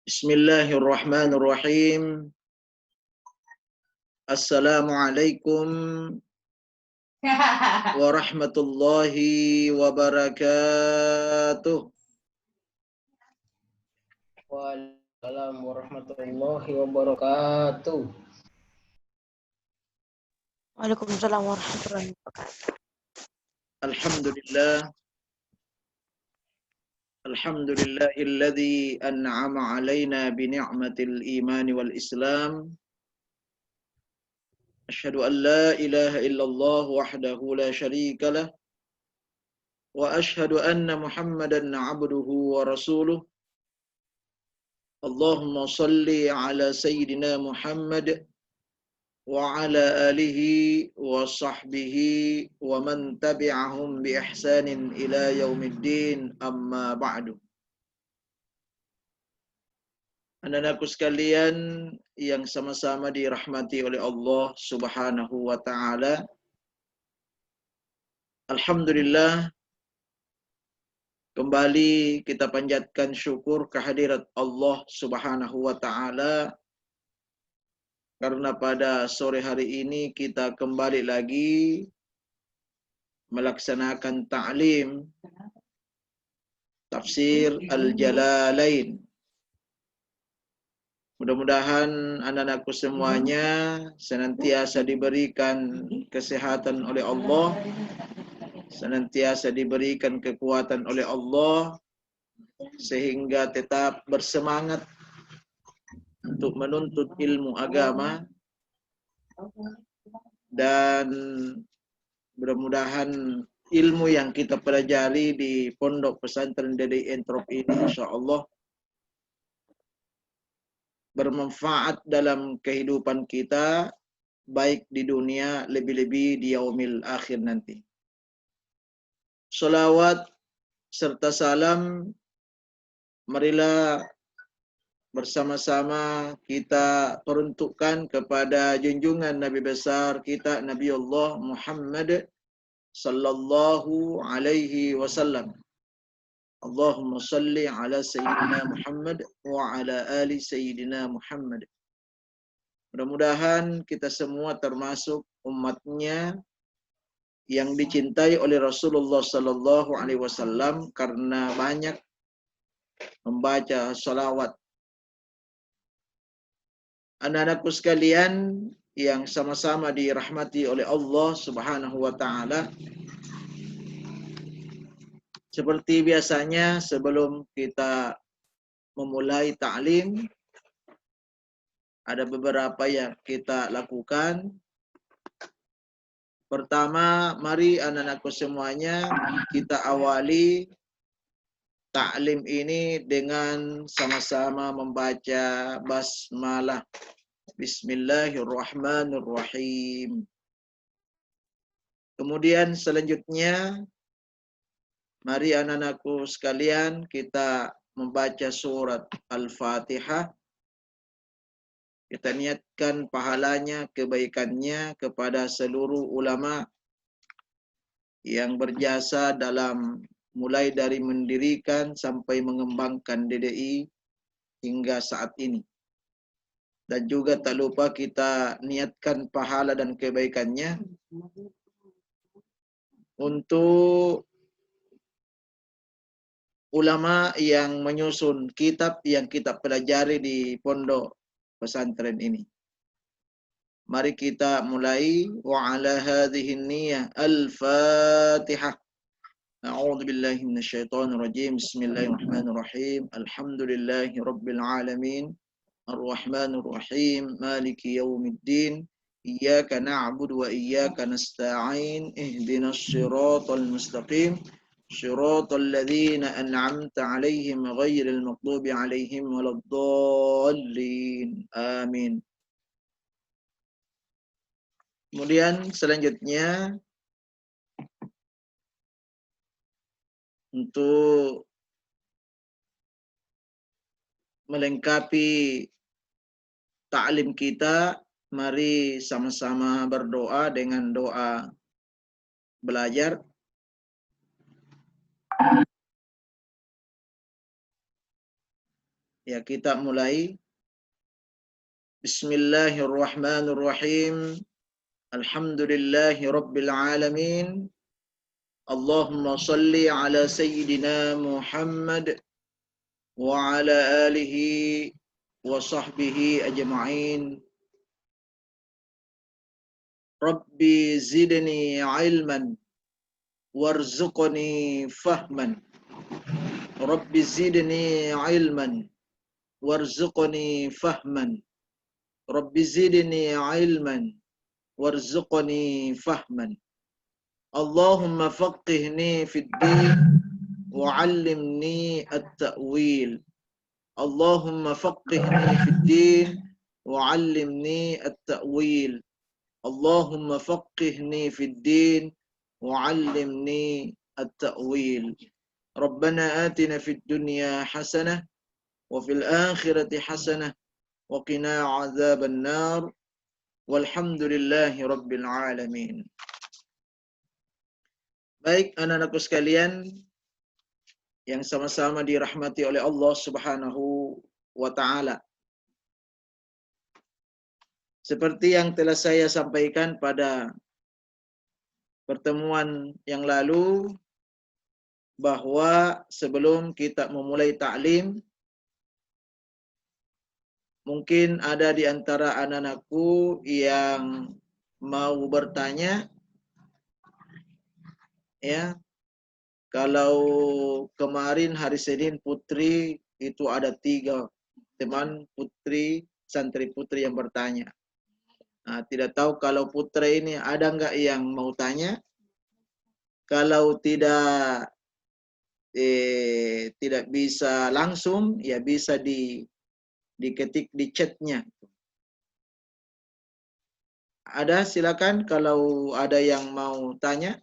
Bismillahirrahmanirrahim. Assalamualaikum warahmatullahi wabarakatuh. Waalaikumsalam warahmatullahi wabarakatuh. Waalaikumsalam warahmatullahi wabarakatuh. Alhamdulillah. Alhamdulillahilladzi an'ama alaina bi ni'matil iman wal islam. Asyhadu an la ilaha illallah wahdahu la syarika lah. Wa asyhadu anna Muhammadan 'abduhu wa rasuluh. Allahumma salli ala sayyidina Muhammad wa ala alihi wa sahbihi wa man tabi'ahum bi ihsanin ila yaumiddin, amma ba'du. Anak-anakku sekalian yang sama-sama dirahmati oleh Allah Subhanahu wa taala. Alhamdulillah, kembali kita panjatkan syukur kehadirat Allah Subhanahu wa taala karena pada sore hari ini kita kembali lagi melaksanakan ta'lim tafsir Al-Jalalain. Mudah-mudahan anak-anakku semuanya senantiasa diberikan kesehatan oleh Allah, senantiasa diberikan kekuatan oleh Allah, sehingga tetap bersemangat untuk menuntut ilmu agama, dan mudah-mudahan ilmu yang kita pelajari di Pondok Pesantren Dede Entrop ini insyaallah bermanfaat dalam kehidupan kita, baik di dunia, lebih-lebih di yaumil akhir nanti. Salawat serta salam marilah bersama-sama kita peruntukkan kepada junjungan Nabi besar kita, Nabi Allah Muhammad sallallahu alaihi wasallam. Allahumma salli ala Sayyidina Muhammad wa ala ali Sayyidina Muhammad. Mudah-mudahan kita semua termasuk umatnya yang dicintai oleh Rasulullah sallallahu alaihi wasallam karena banyak membaca salawat. Anak-anakku sekalian yang sama-sama dirahmati oleh Allah Subhanahu wa taala, seperti biasanya sebelum kita memulai ta'lim, ada beberapa yang kita lakukan. Pertama, mari anak-anakku semuanya kita awali ta'lim ini dengan sama-sama membaca basmalah. Bismillahirrahmanirrahim. Kemudian selanjutnya, mari anak-anakku sekalian kita membaca surat Al-Fatihah. Kita niatkan pahalanya, kebaikannya kepada seluruh ulama yang berjasa dalam mulai dari mendirikan sampai mengembangkan DDI hingga saat ini. Dan juga tak lupa kita niatkan pahala dan kebaikannya untuk ulama yang menyusun kitab yang kita pelajari di pondok pesantren ini. Mari kita mulai. Wa ala hadhihi niyyah al-Fatihah. A'udzu billahi minasyaitonir rajim. Bismillahirrahmanirrahim. Alhamdulillahi rabbil alamin. Ar-Rahmanir Rahim. Maliki yaumiddin. Iyyaka na'budu wa iyyaka nasta'in. Ihdinas siratal mustaqim. Shiratal ladzina an'amta 'alaihim ghairil maghdubi 'alaihim waladdallin. Amin. Kemudian selanjutnya untuk melengkapi ta'lim kita, mari sama-sama berdoa dengan doa belajar. Ya, kita mulai. Bismillahirrahmanirrahim. Alhamdulillahi rabbil alamin. Allahumma salli ala sayyidina Muhammad wa ala alihi wa sahbihi ajma'in. Rabbi zidni ilman warzuqni fahman. Rabbi zidni ilman warzuqni fahman. Rabbi zidni ilman warzuqni fahman. Allahumma faqihni fid din wa'allimni at-ta'wil. Allahumma faqihni fid din wa'allimni at-ta'wil. Allahumma faqihni fid din wa'allimni at-ta'wil. Rabbana atina fid dunya hasanah wa fil akhirati hasanah wa qina 'adzaban nar. Walhamdulillahi rabbil alamin. Baik, anak-anakku sekalian yang sama-sama dirahmati oleh Allah Subhanahu wa taala. Seperti yang telah saya sampaikan pada pertemuan yang lalu, bahwa sebelum kita memulai ta'lim, mungkin ada di antara anak-anakku yang mau bertanya, ya, kalau kemarin hari Senin Putri itu ada 3 teman putri, santri putri yang bertanya. Nah, tidak tahu kalau putra ini ada nggak yang mau tanya? Kalau tidak bisa langsung, ya bisa diketik di chatnya. Ada, silakan kalau ada yang mau tanya.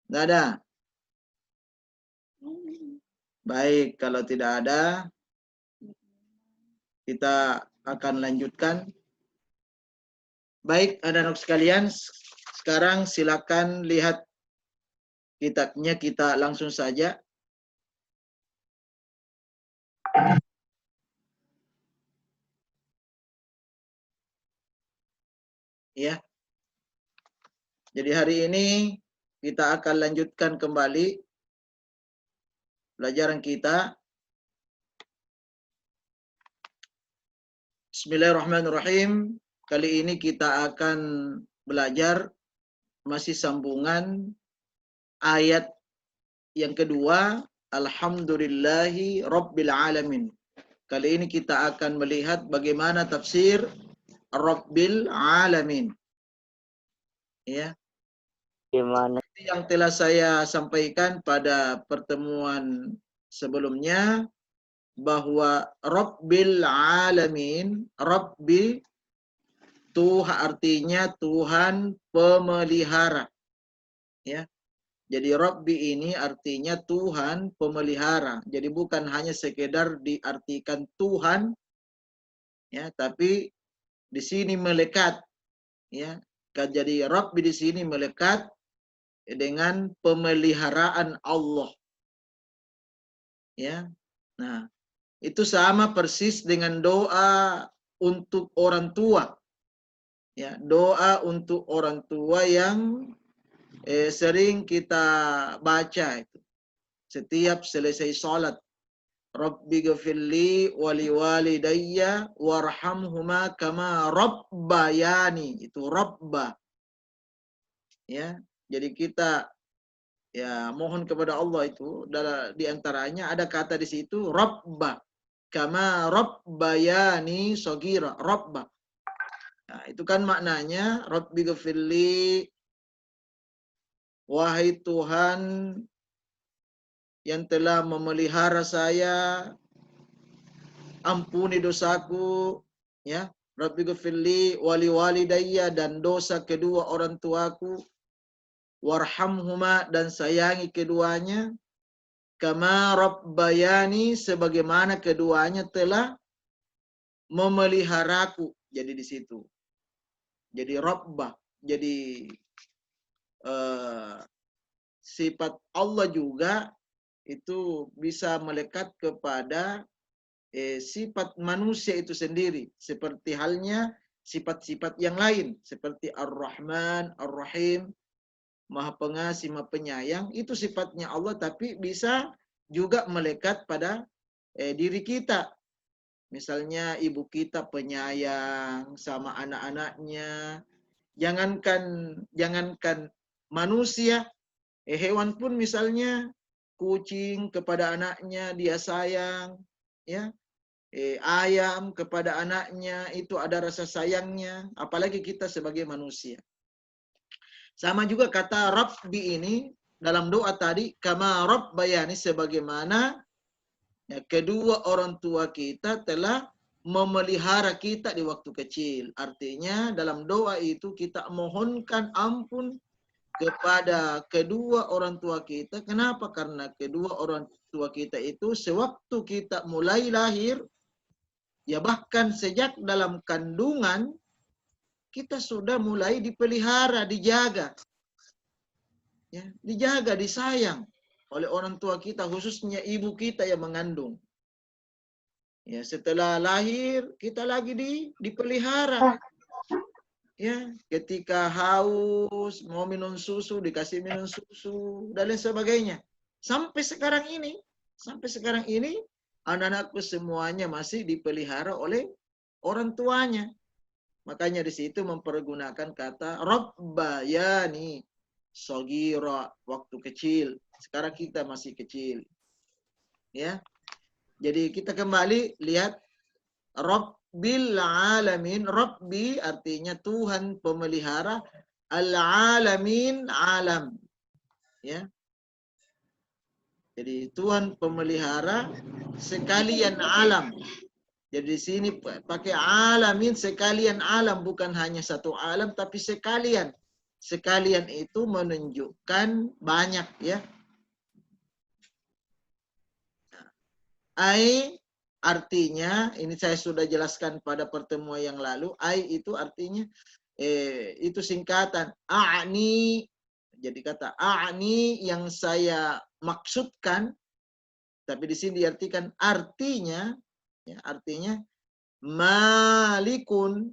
Nggak ada? Baik, kalau tidak ada, kita akan lanjutkan. Baik, anak-anak sekalian, sekarang silakan lihat kitabnya, kita langsung saja. Ya. Jadi hari ini kita akan lanjutkan kembali pelajaran kita. Bismillahirrahmanirrahim. Kali ini kita akan belajar masih sambungan ayat yang kedua, Alhamdulillahi Rabbil Alamin. Kali ini kita akan melihat bagaimana tafsir Rabbil Alamin. Ya. Gimana? Yang telah saya sampaikan pada pertemuan sebelumnya, bahwa Rabbil Alamin, Rabbi Tuhan artinya Tuhan pemelihara. Ya. Jadi Rabbi ini artinya Tuhan pemelihara. Jadi bukan hanya sekedar diartikan Tuhan, ya, tapi di sini melekat, ya. Jadi Rabbi di sini melekat dengan pemeliharaan Allah. Ya. Nah, itu sama persis dengan doa untuk orang tua. Ya, doa untuk orang tua yang sering kita baca itu setiap selesai sholat. Rabbi ghafirli wali walidayya warhamhuma kama rabbayani. Itu Rabba. Ya, jadi kita ya mohon kepada Allah itu, di antaranya ada kata di situ Rabba, kama rabbayani shagira, Rabba. Nah, itu kan maknanya Rabbi ghafirli, wahai Tuhan yang telah memelihara saya, ampuni dosaku, ya. Rabbi ghafirli wali walidayya, dan dosa kedua orang tuaku, warhamhuma, dan sayangi keduanya, kama rabbayani, sebagaimana keduanya telah memeliharaku. Jadi di situ. Jadi Rabbah. Jadi sifat Allah juga itu bisa melekat kepada sifat manusia itu sendiri, seperti halnya sifat-sifat yang lain seperti Ar-Rahman, Ar-Rahim, Maha Pengasih, Maha Penyayang. Itu sifatnya Allah, tapi bisa juga melekat pada diri kita. Misalnya ibu kita penyayang sama anak-anaknya. Jangankan manusia, hewan pun misalnya kucing kepada anaknya dia sayang, ya. Ayam kepada anaknya itu ada rasa sayangnya, apalagi kita sebagai manusia. Sama juga kata Rabbi ini dalam doa tadi, kama Rabbayani, sebagaimana ya, kedua orang tua kita telah memelihara kita di waktu kecil. Artinya dalam doa itu kita mohonkan ampun kepada kedua orang tua kita. Kenapa? Karena kedua orang tua kita itu sewaktu kita mulai lahir, ya bahkan sejak dalam kandungan, kita sudah mulai dipelihara, dijaga. Ya, dijaga, disayang oleh orang tua kita, khususnya ibu kita yang mengandung. Ya, setelah lahir, kita lagi dipelihara. Ya, ketika haus, mau minum susu, dikasih minum susu, dan lain sebagainya. Sampai sekarang ini, anak-anakku semuanya masih dipelihara oleh orang tuanya. Makanya di situ mempergunakan kata Rabbayani, Sogira, waktu kecil. Sekarang kita masih kecil. Ya. Jadi kita kembali lihat Rabbil alamin. Rabbi artinya Tuhan pemelihara, al-alamin alam. Ya. Jadi Tuhan pemelihara sekalian alam. Jadi di sini pakai alamin, sekalian alam, bukan hanya satu alam tapi sekalian. Sekalian itu menunjukkan banyak, ya. Ai artinya, ini saya sudah jelaskan pada pertemuan yang lalu, ai itu artinya itu singkatan a'ni. Jadi kata a'ni yang saya maksudkan, tapi di sini diartikan artinya, ya, artinya malikun,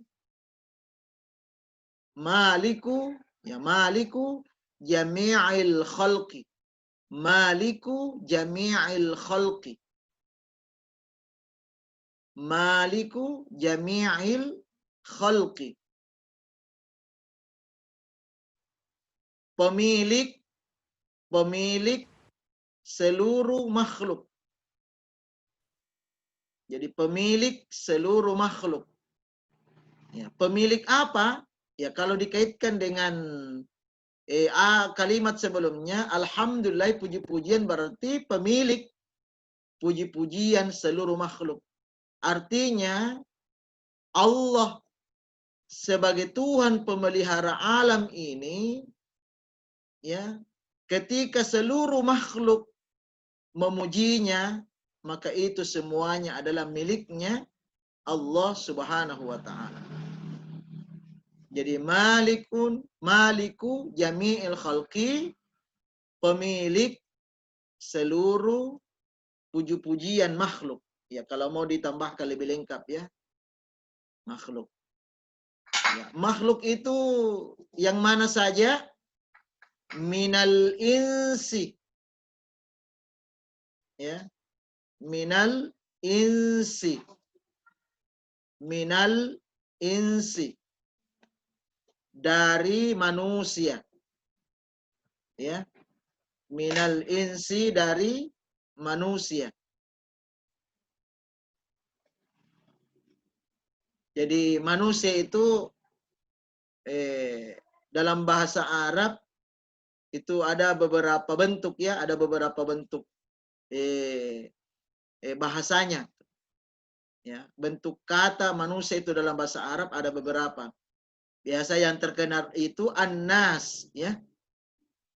maliku, ya, maliku jami'il khalqi, maliku jami'il khalqi, maliku jami'il khalqi, pemilik seluruh makhluk. Jadi pemilik seluruh makhluk. Ya, pemilik apa? Ya, kalau dikaitkan dengan kalimat sebelumnya, alhamdulillah, puji-pujian berarti pemilik puji-pujian seluruh makhluk. Artinya Allah sebagai Tuhan pemelihara alam ini, ya, ketika seluruh makhluk memujinya, maka itu semuanya adalah miliknya Allah Subhanahu wa taala. Jadi maliku jami'il khalqi, pemilik seluruh puji-pujian makhluk. Ya, kalau mau ditambahkan lebih lengkap, ya, makhluk. Ya, makhluk itu yang mana saja? Minal insi. Ya. Minal insi. Minal insi. Dari manusia. Ya. Minal insi, dari manusia. Jadi manusia itu dalam bahasa Arab itu ada beberapa bentuk, ya, ada beberapa bentuk bahasanya. Ya, bentuk kata manusia itu dalam bahasa Arab ada beberapa. Biasa yang terkenal itu an-nas, ya.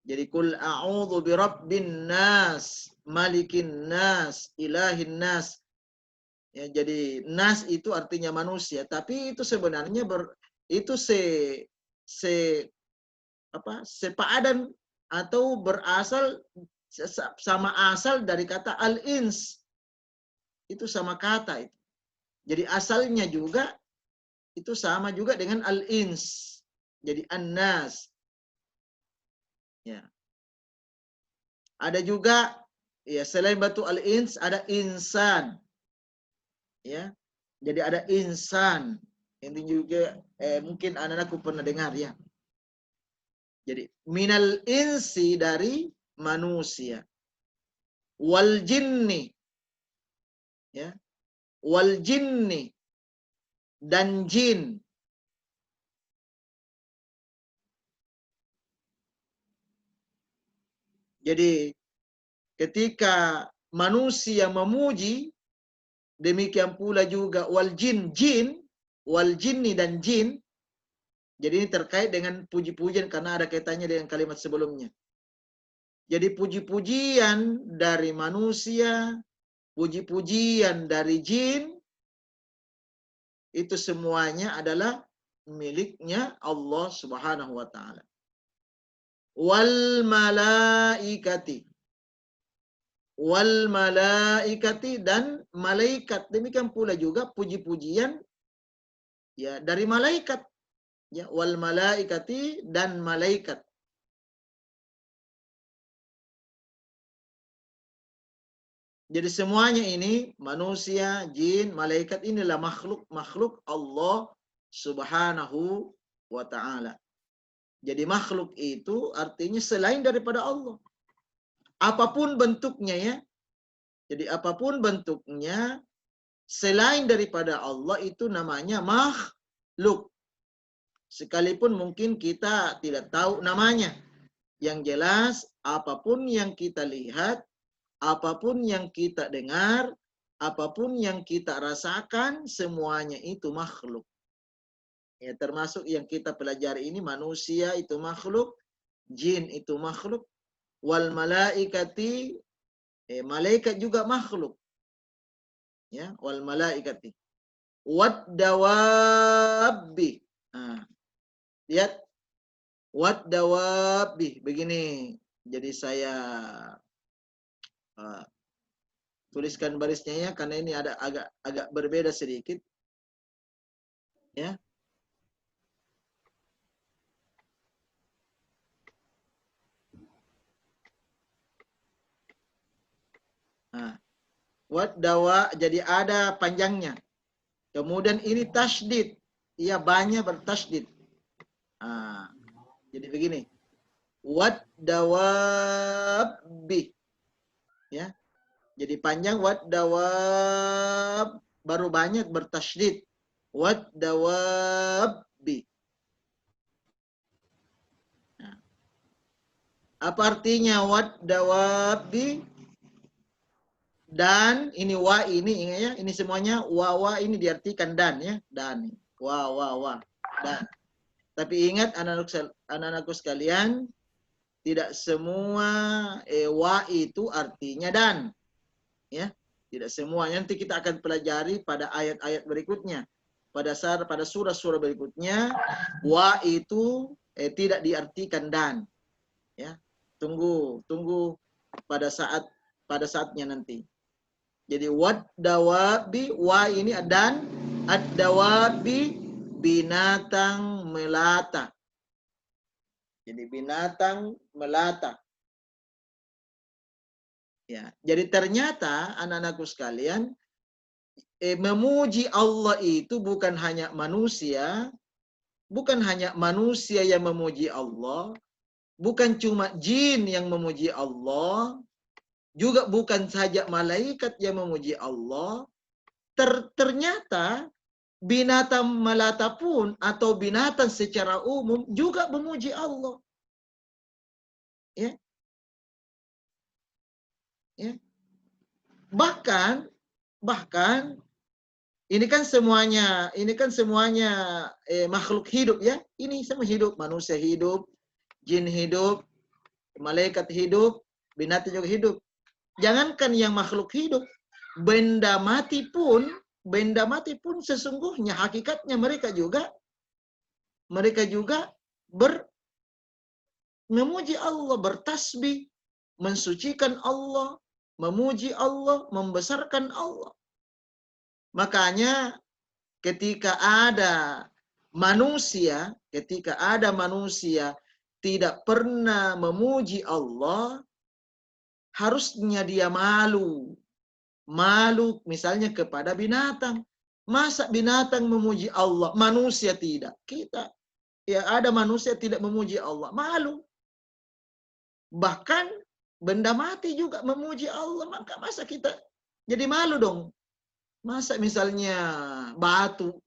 Jadi kul a'udzu birabbin nas, malikin nas, ilahin nas. Ya, jadi nas itu artinya manusia, tapi itu sebenarnya itu sepadan atau berasal sama asal dari kata al-ins. Itu sama kata itu. Jadi asalnya juga itu sama juga dengan al-ins. Jadi an-nas. Ya. Ada juga ya selain batu al-ins ada insan. Ya. Jadi ada insan. Ini juga mungkin anak-anakku pernah dengar ya. Jadi minal insi dari manusia. Wal jinni. Ya. Wal jinni dan jin. Jadi ketika manusia memuji, demikian pula juga wal jin, wal jinni dan jin. Jadi ini terkait dengan puji-pujian karena ada kaitannya dengan kalimat sebelumnya. Jadi puji-pujian dari manusia, puji-pujian dari jin, itu semuanya adalah miliknya Allah Subhanahu wa taala. Wal malaikati. Wal malaikati dan malaikat. Demikian pula juga puji-pujian ya dari malaikat. Ya, wal malaikati dan malaikat. Jadi semuanya ini manusia, jin, malaikat inilah makhluk Allah Subhanahu wa taala. Jadi makhluk itu artinya selain daripada Allah. Apapun bentuknya ya. Jadi apapun bentuknya selain daripada Allah itu namanya makhluk. Sekalipun mungkin kita tidak tahu namanya. Yang jelas apapun yang kita lihat, apapun yang kita dengar, apapun yang kita rasakan, semuanya itu makhluk. Ya, termasuk yang kita pelajari ini manusia itu makhluk, jin itu makhluk, wal malaikati malaikat juga makhluk. Ya, wal malaikati. Wad dawabi. Nah, lihat wad dawabi begini. Jadi saya tuliskan barisnya ya karena ini ada agak berbeda sedikit. Ya. Nah, wad dawa jadi ada panjangnya. Kemudian ini tasydid. Ia banyak bertasydid. Nah, jadi begini. Wad dawabi. Ya. Jadi panjang wad dawab baru banyak bertasydid. Wad dawabi. Nah. Apa artinya wad dawabi? Dan ini wa ini ingat ya, ini semuanya wa ini diartikan dan ya, dan wa dan. Tapi ingat anak-anakku sekalian, tidak semua wa itu artinya dan. Ya, tidak semua. Nanti kita akan pelajari pada ayat-ayat berikutnya. Pada surah-surah berikutnya, wa itu tidak diartikan dan. Ya, tunggu pada saatnya nanti. Jadi wad dawabi, wa ini dan ad-dawabi binatang melata. Jadi binatang melata. Ya, jadi ternyata anak-anakku sekalian memuji Allah itu bukan hanya manusia yang memuji Allah, bukan cuma jin yang memuji Allah, juga bukan saja malaikat yang memuji Allah. Ternyata binatang melata pun atau binatang secara umum juga memuji Allah. Ya. Ya. Bahkan ini kan semuanya makhluk hidup ya. Ini semua hidup, manusia hidup, jin hidup, malaikat hidup, binatang juga hidup. Jangankan yang makhluk hidup, benda mati pun sesungguhnya hakikatnya mereka juga memuji Allah, bertasbih, mensucikan Allah, memuji Allah, membesarkan Allah. Makanya ketika ada manusia tidak pernah memuji Allah, harusnya dia malu. Malu misalnya kepada binatang. Masa binatang memuji Allah, manusia tidak? Kita, ya ada manusia tidak memuji Allah, malu. Bahkan benda mati juga memuji Allah, maka masa kita jadi malu dong? Masa misalnya batu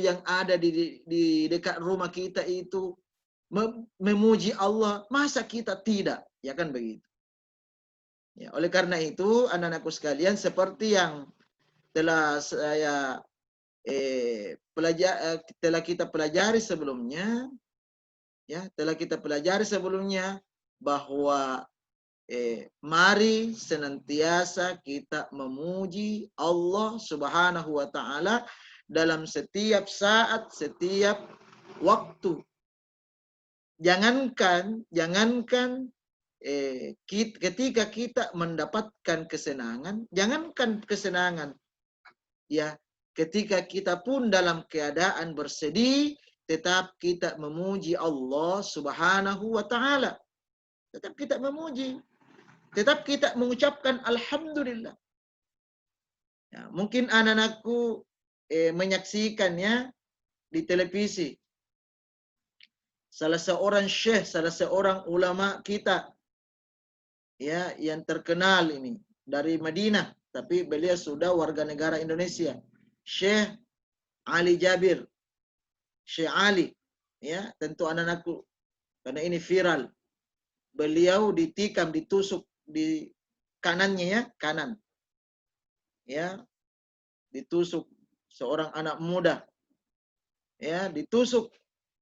yang ada di dekat rumah kita itu memuji Allah, masa kita tidak? Ya kan begitu. Ya, oleh karena itu anak-anakku sekalian, seperti yang telah saya telah kita pelajari sebelumnya, ya, bahwa mari senantiasa kita memuji Allah Subhanahu wa taala dalam setiap saat, setiap waktu. Jangankan ketika kita mendapatkan kesenangan, jangankan kesenangan, ya, ketika kita pun dalam keadaan bersedih, tetap kita memuji Allah Subhanahu wa taala. Tetap kita memuji, tetap kita mengucapkan alhamdulillah. Ya, mungkin anak-anakku menyaksikannya di televisi. Salah seorang syekh, salah seorang ulama kita, ya, yang terkenal ini dari Madinah, tapi beliau sudah warga negara Indonesia. Syekh Ali Jabir, Syekh Ali, ya, tentu anak-anakku, karena ini viral. Beliau ditikam, ditusuk di kanannya, ya, kanan. Ya, ditusuk seorang anak muda. Ya, ditusuk.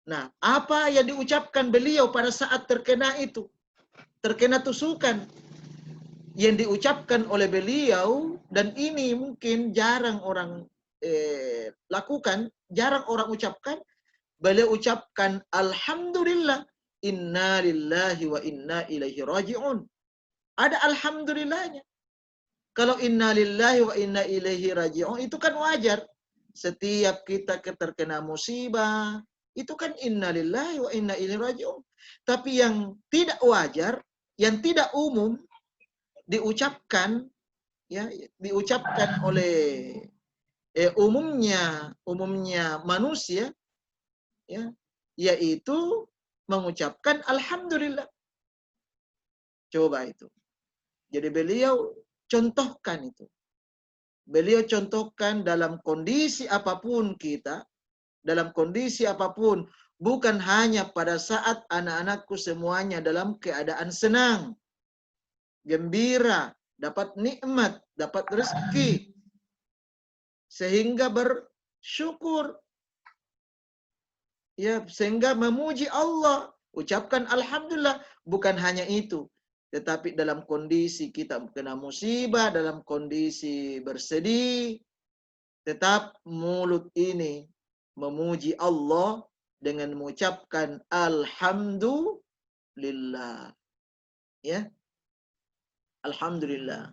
Nah, apa yang diucapkan beliau pada saat terkena itu? Terkena tusukan. Yang diucapkan oleh beliau, dan ini mungkin jarang orang lakukan, jarang orang ucapkan, beliau ucapkan alhamdulillah, inna lillahi wa inna ilaihi raji'un. Ada alhamdulillahnya. Kalau inna lillahi wa inna ilaihi raji'un itu kan wajar. Setiap kita terkena musibah, itu kan inna lillahi wa inna ilaihi raji'un. Tapi yang tidak wajar, yang tidak umum diucapkan, ya, diucapkan oleh umumnya manusia, ya, yaitu mengucapkan alhamdulillah. Coba itu. Jadi beliau contohkan itu. Beliau contohkan dalam kondisi apapun kita, dalam kondisi apapun, bukan hanya pada saat anak-anakku semuanya dalam keadaan senang, gembira, dapat nikmat, dapat rezeki, sehingga bersyukur, ya, sehingga memuji Allah, ucapkan alhamdulillah. Bukan hanya itu, tetapi dalam kondisi kita kena musibah, dalam kondisi bersedih, tetap mulut ini memuji Allah dengan mengucapkan alhamdulillah. Ya, alhamdulillah.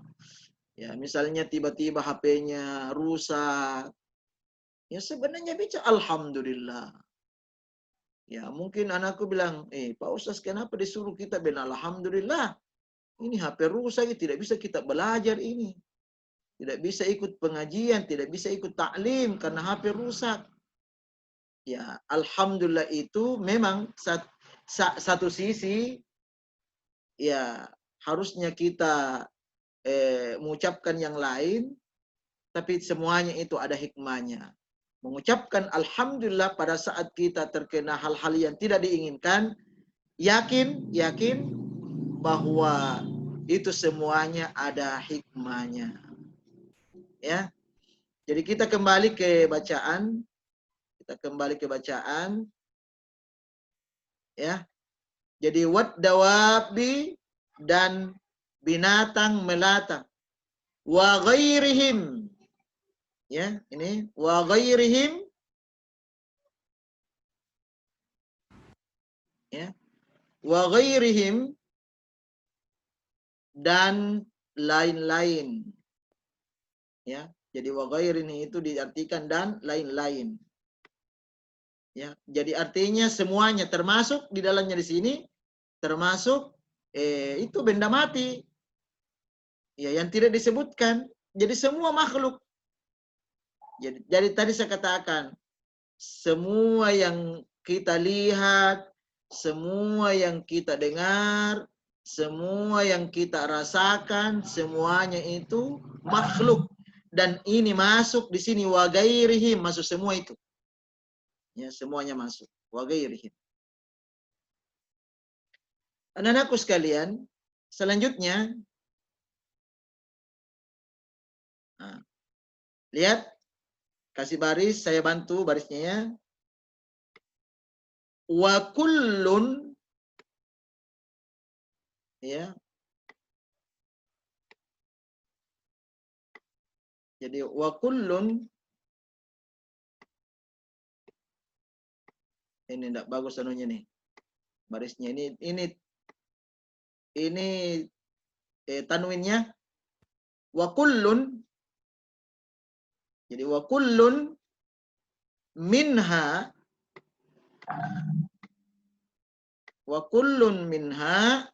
Ya, misalnya tiba-tiba HP-nya rusak, ya sebenarnya bicara alhamdulillah. Ya, mungkin anakku bilang, Pak Ustaz, kenapa disuruh kita bilang alhamdulillah? Ini HP rusak, tidak bisa kita belajar ini. Tidak bisa ikut pengajian, tidak bisa ikut taklim karena HP rusak. Ya, alhamdulillah itu memang satu sisi, ya, harusnya kita mengucapkan yang lain, tapi semuanya itu ada hikmahnya. Mengucapkan alhamdulillah pada saat kita terkena hal-hal yang tidak diinginkan, yakin bahwa itu semuanya ada hikmahnya. Ya. Jadi kita kembali ke bacaan. Ya. Jadi wad dawabi, dan binatang melata, wa ghairihim. Ya, ini wa ghairihim. Ya. wa ghairihim, dan lain-lain. Ya, jadi wa ghairin itu diartikan dan lain-lain. Ya, jadi artinya semuanya, termasuk di dalamnya di sini termasuk itu benda mati. Ya, yang tidak disebutkan. Jadi semua makhluk. Jadi tadi saya katakan, semua yang kita lihat, semua yang kita dengar, semua yang kita rasakan, semuanya itu makhluk. Dan ini masuk di sini wa ghairihim, masuk semua itu. Ya, semuanya masuk. Wa ghairihim. Anak-anakku sekalian, selanjutnya lihat, kasih baris, saya bantu barisnya ya. Wa kullun, ya. Jadi wa kullun, ini enggak bagus anunya nih. Barisnya ini tanwinnya wa kullun. Jadi wa kullun minha, wa kullun minha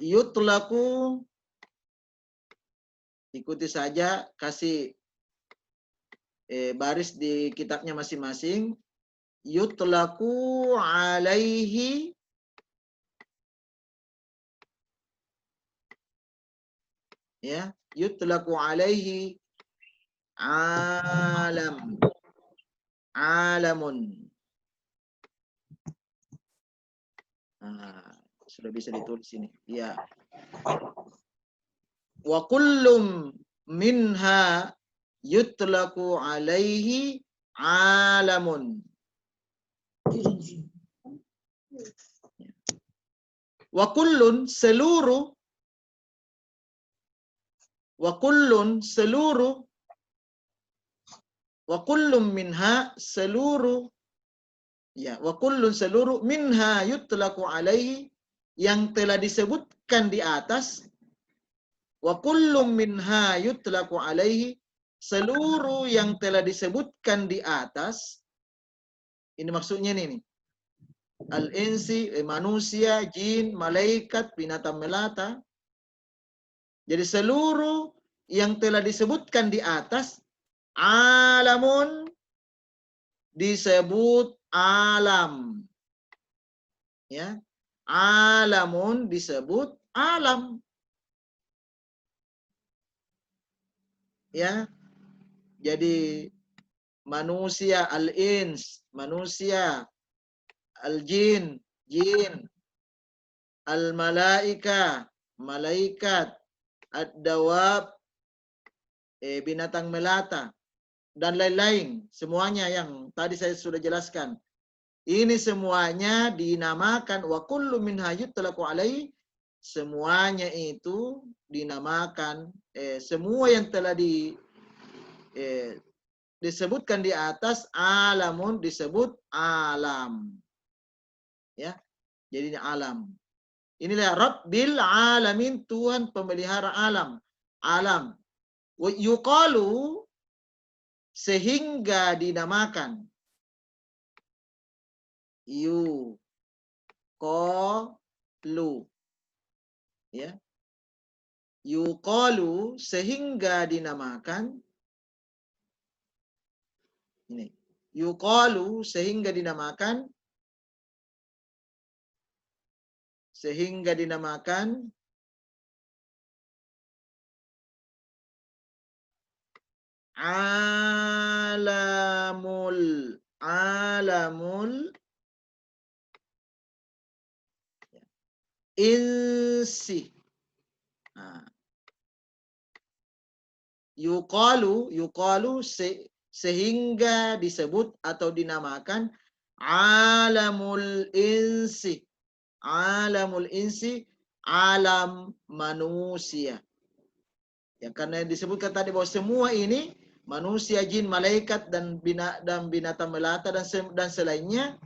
yutlaku, ikuti saja, kasih baris di kitabnya masing-masing. Yutlaku alaihi, ya, yutlaku alaihi alam, alamun. Sudah bisa ditulis ini. Ya. Wa kullum minha yutlaku alaihi alamun. Wa kullun, seluruh, wa kullun, seluruh, wa kullum minha, seluruh, ya, wa kullun, seluruh, minha yutlaku alaihi, yang telah disebutkan di atas, wa kullum minha yutlaku alaihi, seluruh yang telah disebutkan di atas. Ini maksudnya nih. Al-insi, manusia, jin, malaikat, binatang melata. Jadi seluruh yang telah disebutkan di atas, alamun, disebut alam. Ya. Alamun disebut alam. Ya. Jadi manusia, al-ins, manusia, al-jin, jin, al-malaika, malaikat, ad-dawab, binatang melata, dan lain-lain. Semuanya yang tadi saya sudah jelaskan. Ini semuanya dinamakan wa kullu minha yutlaqu alaihi. Semuanya itu dinamakan, semua yang telah disebutkan di atas, alamun, disebut alam. Ya, jadi alam. Inilah Rabbil alamin, Tuhan pemelihara alam. Alam. Yuqalu, sehingga dinamakan. Yuqalu. Ya. Yuqalu, sehingga dinamakan. Ini. Yuqalu, sehingga dinamakan. Sehingga dinamakan alamul insi. Yuqalu sehingga disebut atau dinamakan alamul insi. Alamul insi, alam manusia. Ya, karena disebutkan tadi bahwa semua ini manusia, jin, malaikat dan binatang melata dan selainnya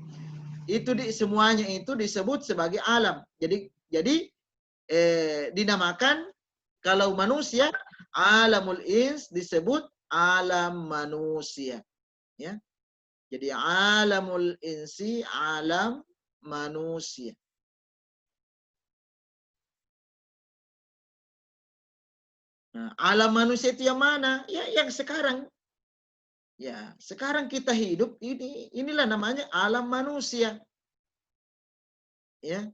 itu semuanya itu disebut sebagai alam. Jadi dinamakan kalau manusia alamul ins disebut alam manusia. Ya. Jadi alamul insi alam manusia. Nah, alam manusia itu yang mana? Ya, yang sekarang. Ya, sekarang kita hidup inilah namanya alam manusia. Ya.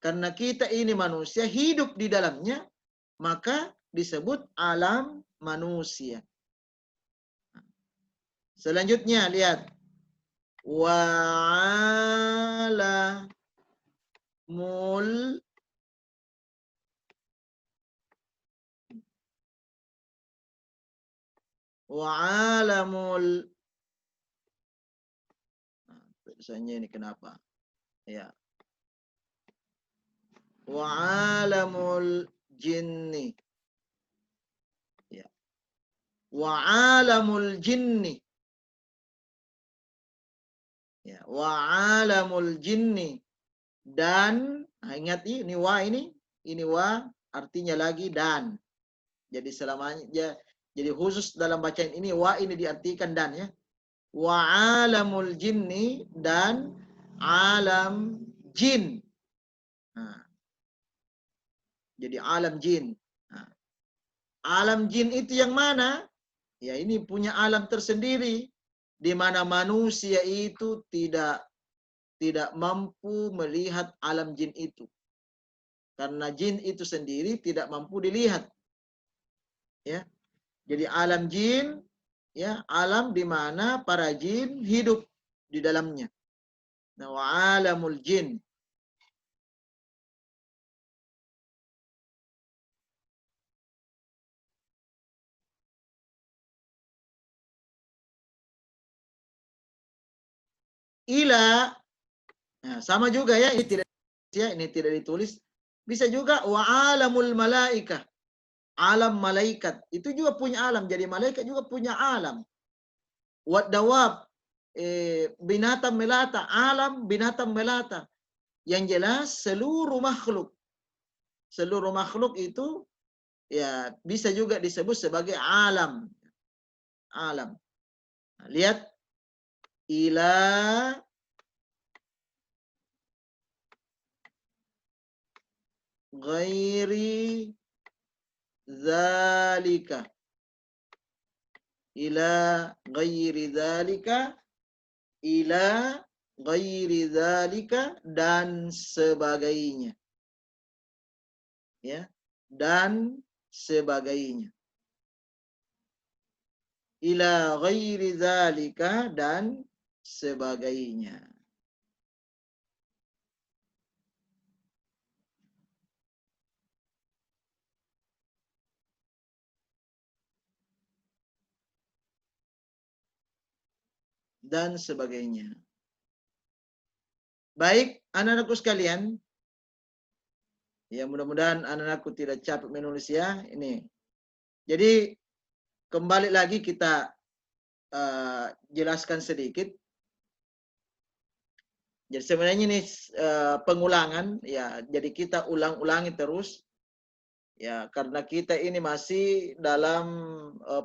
Karena kita ini manusia hidup di dalamnya, maka disebut alam manusia. Selanjutnya lihat wa'alamul tulisannya ini kenapa? Ya. Wa'alamul jinni. Ya. Wa'alamul jinni. Ya, wa'alamul jinni. Dan ingat ini wa ini wa artinya lagi dan. Jadi selamanya jadi khusus dalam bacaan ini wa ini diartikan dan ya. Wa alamul jinni dan alam jin. Nah, jadi alam jin. Nah, alam jin itu yang mana? Ya ini punya alam tersendiri di mana manusia itu tidak mampu melihat alam jin itu. Karena jin itu sendiri tidak mampu dilihat. Ya. Jadi alam jin ya, alam di mana para jin hidup di dalamnya. Nah, wa alamul jin. Ila, nah, sama juga ya, ini tidak ditulis. Bisa juga wa alamul malaikah. Alam malaikat itu juga punya alam. Jadi malaikat juga punya alam. Wa dawab, binatang melata, alam binatang melata. Yang jelas seluruh makhluk itu ya bisa juga disebut sebagai alam. Alam. Nah, lihat ila ghairi zalika. Ila ghairi zalika, ila ghairi zalika dan sebagainya. Ya, dan sebagainya. Ila ghairi zalika dan sebagainya. Dan sebagainya. Baik, anak-anakku sekalian. Ya, mudah-mudahan anak-anakku tidak capek menulis ya. Ini. Jadi, kembali lagi kita jelaskan sedikit. Jadi sebenarnya ini pengulangan ya. Jadi kita ulang-ulangi terus. Ya, karena kita ini masih dalam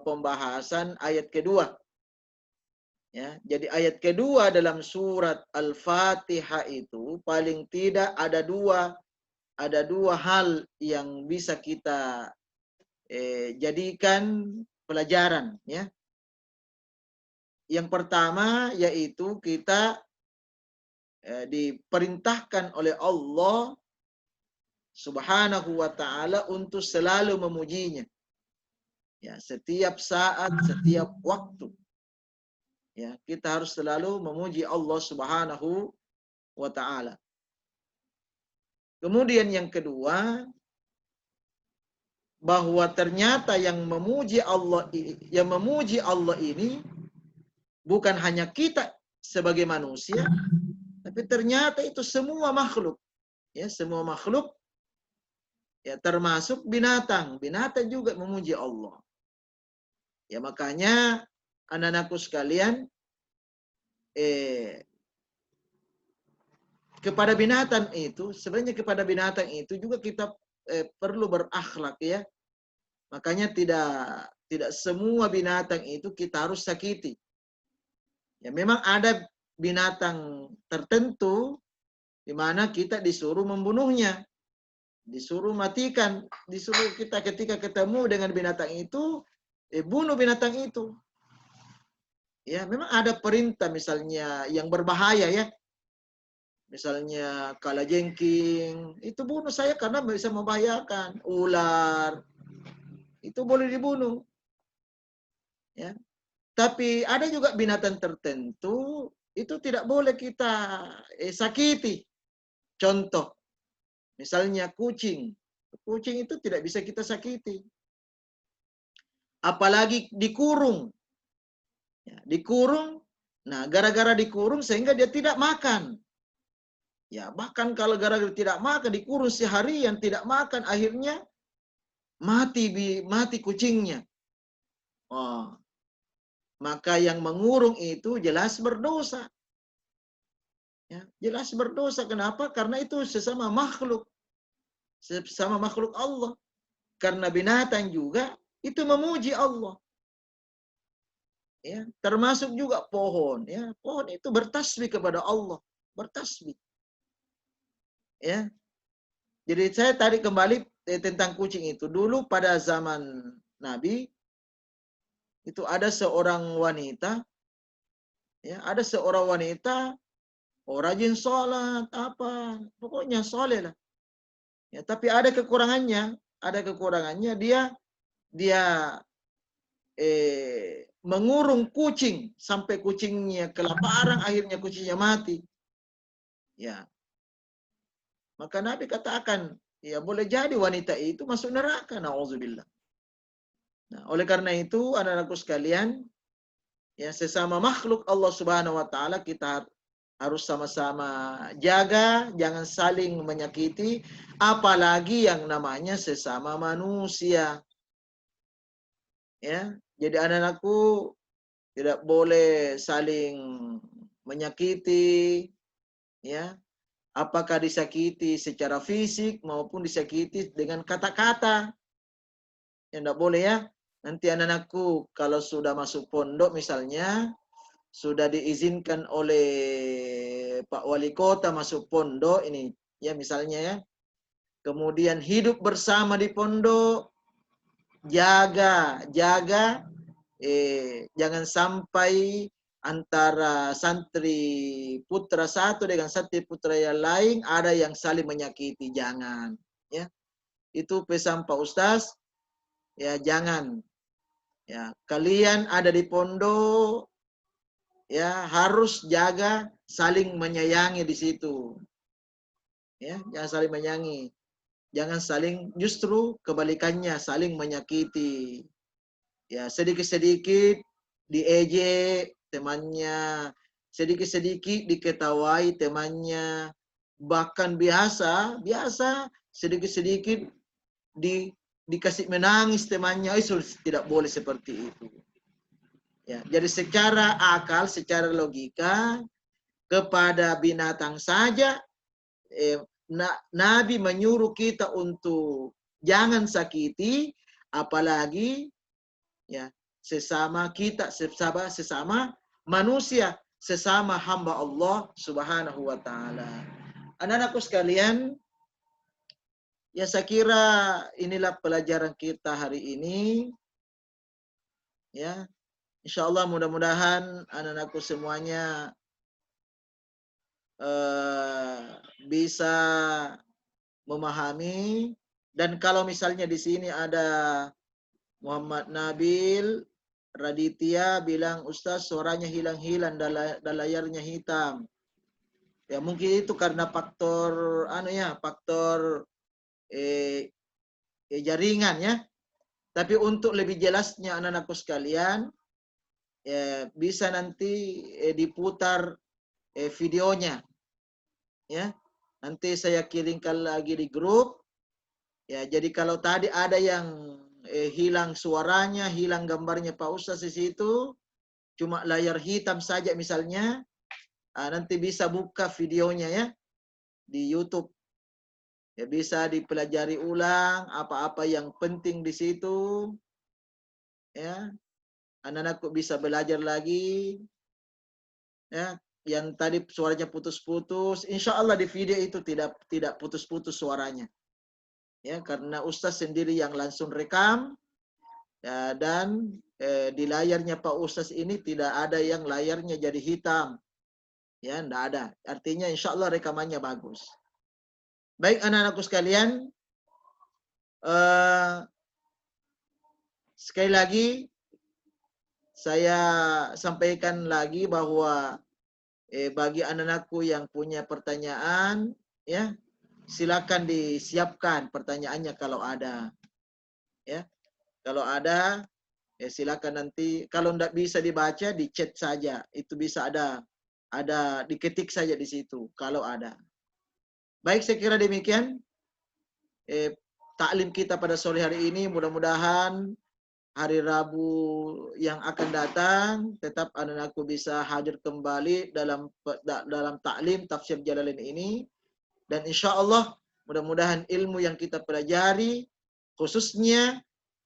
pembahasan ayat kedua. Ya, jadi ayat kedua dalam surat Al-Fatihah itu paling tidak ada dua hal yang bisa kita jadikan pelajaran ya. Yang pertama yaitu kita diperintahkan oleh Allah Subhanahu wa taala untuk selalu memujinya. Ya, setiap saat, setiap waktu. Ya, kita harus selalu memuji Allah Subhanahu wa taala. Kemudian yang kedua, bahwa ternyata yang memuji Allah ini bukan hanya kita sebagai manusia, tapi ternyata itu semua makhluk. Ya, semua makhluk Ya, termasuk binatang. Binatang juga memuji Allah. Ya, makanya anak-anakku sekalian, kepada binatang itu, sebenarnya kepada binatang itu juga kita perlu berakhlak ya. Makanya tidak semua binatang itu kita harus sakiti. Ya, memang ada binatang tertentu di mana kita disuruh membunuhnya, disuruh matikan, disuruh kita ketika ketemu dengan binatang itu, bunuh binatang itu. Ya, memang ada perintah misalnya yang berbahaya ya. Misalnya kalajengking, itu bunuh saya karena bisa membahayakan. Ular, itu boleh dibunuh. Ya. Tapi ada juga binatang tertentu, itu tidak boleh kita sakiti. Contoh, misalnya kucing. Kucing itu tidak bisa kita sakiti. Apalagi dikurung. Ya, dikurung, nah gara-gara dikurung sehingga dia tidak makan. Ya, bahkan kalau gara-gara tidak makan, dikurung seharian, tidak makan, akhirnya mati kucingnya. Oh, maka yang mengurung itu jelas berdosa. Ya, jelas berdosa. Kenapa? Karena itu sesama makhluk. Sesama makhluk Allah. Karena binatang juga itu memuji Allah. Ya, termasuk juga pohon. Ya, pohon itu bertasbih kepada Allah. Bertasbih. Ya, jadi saya tadi kembali tentang kucing itu. Dulu pada zaman Nabi itu ada seorang wanita, ya ada seorang wanita, rajin sholat, apa, pokoknya soleh lah. Ya, tapi ada kekurangannya, dia mengurung kucing sampai kucingnya kelaparan, akhirnya kucingnya mati. Ya, maka Nabi katakan, ya boleh jadi wanita itu masuk neraka, na'udzubillah. Nah, oleh karena itu, anak-anakku sekalian, ya sesama makhluk Allah Subhanahu wa taala kita harus sama-sama jaga, jangan saling menyakiti, apalagi yang namanya sesama manusia. Ya, jadi anak-anakku tidak boleh saling menyakiti, ya. Apakah disakiti secara fisik maupun disakiti dengan kata-kata. Ya, tidak boleh ya. Nanti anak-anakku kalau sudah masuk pondok misalnya, sudah diizinkan oleh Pak Wali Kota masuk pondok ini, ya misalnya ya. Kemudian hidup bersama di pondok, jaga jangan sampai antara santri putra satu dengan santri putra yang lain ada yang saling menyakiti, jangan ya. Itu pesan Pak Ustaz, ya jangan ya, kalian ada di pondok ya harus jaga saling menyayangi di situ ya, jangan saling menyayangi, jangan saling, justru kebalikannya saling menyakiti ya, sedikit-sedikit diejek temannya, sedikit-sedikit diketawai temannya, bahkan biasa sedikit-sedikit dikasih menangis temannya. Itu tidak boleh seperti itu. Ya, jadi secara akal, secara logika, kepada binatang saja Nabi menyuruh kita untuk jangan sakiti, apalagi ya sesama kita, sesama manusia, sesama hamba Allah Subhanahu wa taala. Anak-anakku sekalian, ya saya kira inilah pelajaran kita hari ini. Ya, insyaallah mudah-mudahan anak-anakku semuanya bisa memahami. Dan kalau misalnya di sini ada Muhammad Nabil Raditya bilang, Ustaz suaranya hilang-hilang dan layarnya hitam. Ya mungkin itu karena faktor faktor jaringan ya. Tapi untuk lebih jelasnya anak-anakku sekalian, bisa nanti diputar videonya. Ya. Nanti saya kirimkan lagi di grup. Ya, jadi kalau tadi ada yang hilang suaranya, hilang gambarnya Pak Ustaz di situ, cuma layar hitam saja misalnya, nanti bisa buka videonya ya di YouTube. Ya, bisa dipelajari ulang apa-apa yang penting di situ. Ya, anak-anakku bisa belajar lagi. Ya, yang tadi suaranya putus-putus, insya Allah di video itu tidak putus-putus suaranya. Ya, karena Ustaz sendiri yang langsung rekam. Ya, dan di layarnya Pak Ustaz ini tidak ada yang layarnya jadi hitam. Ya, tidak ada. Artinya insya Allah rekamannya bagus. Baik anak-anakku sekalian, sekali lagi saya sampaikan lagi bahwa bagi anak-anakku yang punya pertanyaan, ya silakan disiapkan pertanyaannya kalau ada. Ya, kalau ada, silakan nanti. Kalau tidak bisa dibaca, di chat saja. Itu bisa ada diketik saja di situ kalau ada. Baik, saya kira demikian taklim kita pada sore hari ini. Mudah-mudahan hari Rabu yang akan datang tetap anak-anakku bisa hadir kembali dalam taklim tafsir Jalalain ini, dan insya Allah mudah-mudahan ilmu yang kita pelajari khususnya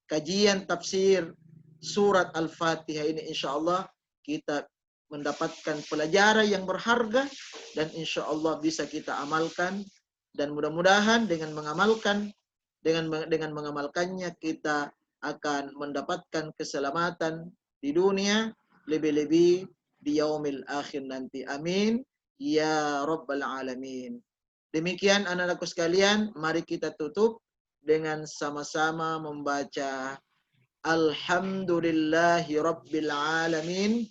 kajian tafsir surat Al-Fatihah ini insya Allah kita mendapatkan pelajaran yang berharga dan insya Allah bisa kita amalkan, dan mudah-mudahan dengan mengamalkannya kita akan mendapatkan keselamatan di dunia, lebih-lebih di yaumil akhir nanti. Amin ya rabbal alamin. Demikian anak-anakku sekalian, mari kita tutup dengan sama-sama membaca Alhamdulillahi rabbil alamin.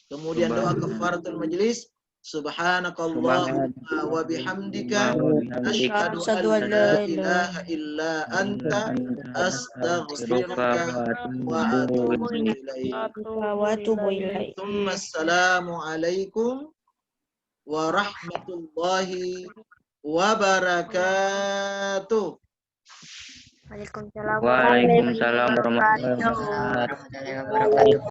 Kemudian doa kafaratul majlis. Subhanakallahumma wa bihamdika asyhadu an la ilaha illa anta astaghfiruka wa atubu ilaik. Thumma assalamu alaikum warahmatullahi wabarakatuh. Waalaikumsalam Waalaikumsalam warahmatullahi wabarakatuh.